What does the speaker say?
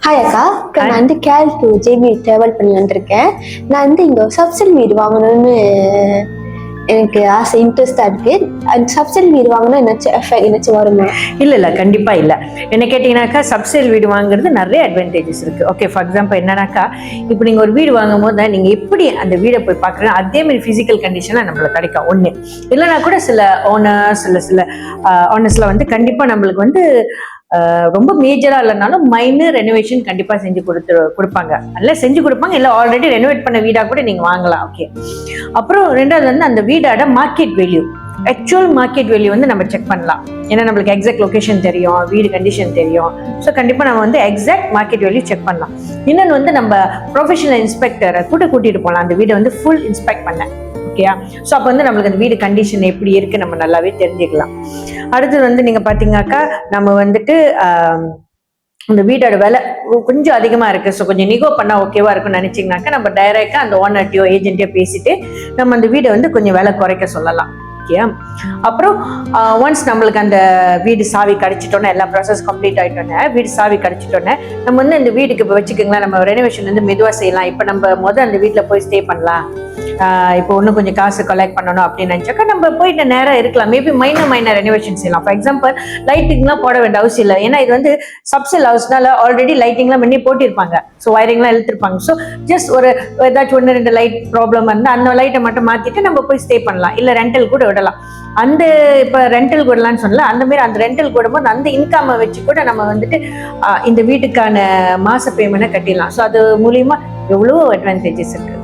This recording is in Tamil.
ஹாய் அக்கா, நான் வந்து கேல் டு ஜேபி ட்ராவல் பண்ணலான் இருக்கேன். நான் வந்து இங்கே சப்சிடி வீடு வாங்கணும்னு எனக்கு ஆசை, இன்ட்ரெஸ்டாக இருக்கு. அந்த சப்சிடி வீடு வாங்கினா என்னாச்சும் வருமா? இல்லை கண்டிப்பாக இல்லை. என்ன கேட்டிங்கனாக்கா, சப்சேல் வீடு வாங்குறது நிறைய அட்வான்டேஜஸ் இருக்குது. ஓகே, ஃபார் எக்ஸாம்பிள் என்னன்னாக்கா, இப்போ நீங்கள் ஒரு வீடு வாங்கும் போது நீங்கள் எப்படி அந்த வீடை போய் பார்க்குறீங்க, அதே மாதிரி ஃபிசிக்கல் கண்டிஷனாக நம்மளுக்கு கிடைக்கும். ஒன்று இல்லைனா கூட சில ஓனர்ஸ் சில ஓனர்ஸில் வந்து கண்டிப்பாக நம்மளுக்கு வந்து ரொம்ப மேஜரா இல்லைனாலும் மைனர் ரெனோவேஷன் கண்டிப்பா செஞ்சு கொடுப்பாங்க. அல்ல செஞ்சு கொடுப்பாங்க, இல்லை ஆல்ரெடி ரெனோவேட் பண்ண வீடா கூட நீங்க வாங்கலாம். ஓகே, அப்புறம் ரெண்டாவது வந்து அந்த வீடோட market value, actual market value வந்து நம்ம செக் பண்ணலாம். ஏன்னா நம்மளுக்கு எக்ஸாக்ட் லொகேஷன் தெரியும், வீடு கண்டிஷன் தெரியும். ஸோ கண்டிப்பாக நம்ம வந்து எக்ஸாக்ட் மார்க்கெட் வேல்யூ செக் பண்ணலாம். இன்னொன்று வந்து நம்ம ப்ரொஃபஷனல் இன்ஸ்பெக்டரை கூட்டிட்டு போகலாம் அந்த வீடை வந்து ஃபுல் இன்ஸ்பெக்ட் பண்ண. ஓகேயா? ஸோ அப்போ வந்து நம்மளுக்கு அந்த வீடு கண்டிஷன் எப்படி இருக்கு நம்ம நல்லாவே தெரிஞ்சுக்கலாம். அடுத்தது வந்து நீங்க பாத்தீங்கன்னாக்கா, நம்ம வந்துட்டு இந்த வீட்டோட விலை கொஞ்சம் அதிகமா இருக்கு, ஸோ கொஞ்சம் நிகோ பண்ணா ஓகேவா இருக்கும்னு நினைச்சீங்கன்னாக்கா, நம்ம டைரக்டா அந்த ஓனர்ட்டையோ ஏஜென்ட்டையோ பேசிட்டு நம்ம அந்த வீடை வந்து கொஞ்சம் விலை குறைக்க சொல்லலாம். அப்புறம் ஒன்ஸ் நம்மளுக்கு அந்த வீடு சாவி கிடைச்சிட்டோன்னே, எல்லா ப்ராசஸ் கம்ப்ளீட் ஆயிட்டோன்னே, வீடு சாவி கிடைச்சிட்டோன்னே நம்ம வந்து இந்த வீட்டுக்கு இப்போ வச்சுக்கோங்களேன், நம்ம ரெனோவேஷன் வந்து மெதுவாக செய்யலாம். இப்போ நம்ம அந்த வீட்டில் போய் ஸ்டே பண்ணலாம், இப்போ இன்னும் கொஞ்சம் காசு கலெக்ட் பண்ணணும் அப்படின்னு நினைச்சாக்கா நம்ம போயிட்டு நேரம் இருக்கலாம். மேபி மைனர் ரெனோவேஷன் செய்யலாம். ஃபார் எக்ஸாம்பிள் லைட்டிங்லாம் போட வேண்டிய அவசியம் இல்லை. ஏன்னா இது வந்து சப்செல் ஹவுஸ்னால ஆல்ரெடி லைட்டிங்லாம் முன்னே போட்டிருப்பாங்க, ஸோ வயரிங்லாம் இழுத்துருப்பாங்க. ஸோ ஜஸ்ட் ஒரு ஏதாச்சும் 1-2 லைட் ப்ராப்ளம் இருந்தால் அந்த லைட்டை மட்டும் மாற்றிட்டு நம்ம போய் ஸ்டே பண்ணலாம், இல்லை ரெண்டல் கூட விடலாம். அந்த இப்போ ரெண்டல் கூடலான்னு சொல்லலாம். அந்த மாதிரி அந்த ரெண்டல் கூடும்போது அந்த இன்கம் வச்சு கூட நம்ம வந்துட்டு இந்த வீட்டுக்கான மாச பேமெண்ட்டை கட்டிடலாம். ஸோ அது மூலியமா எவ்வளவோ அட்வான்டேஜஸ் இருக்கு.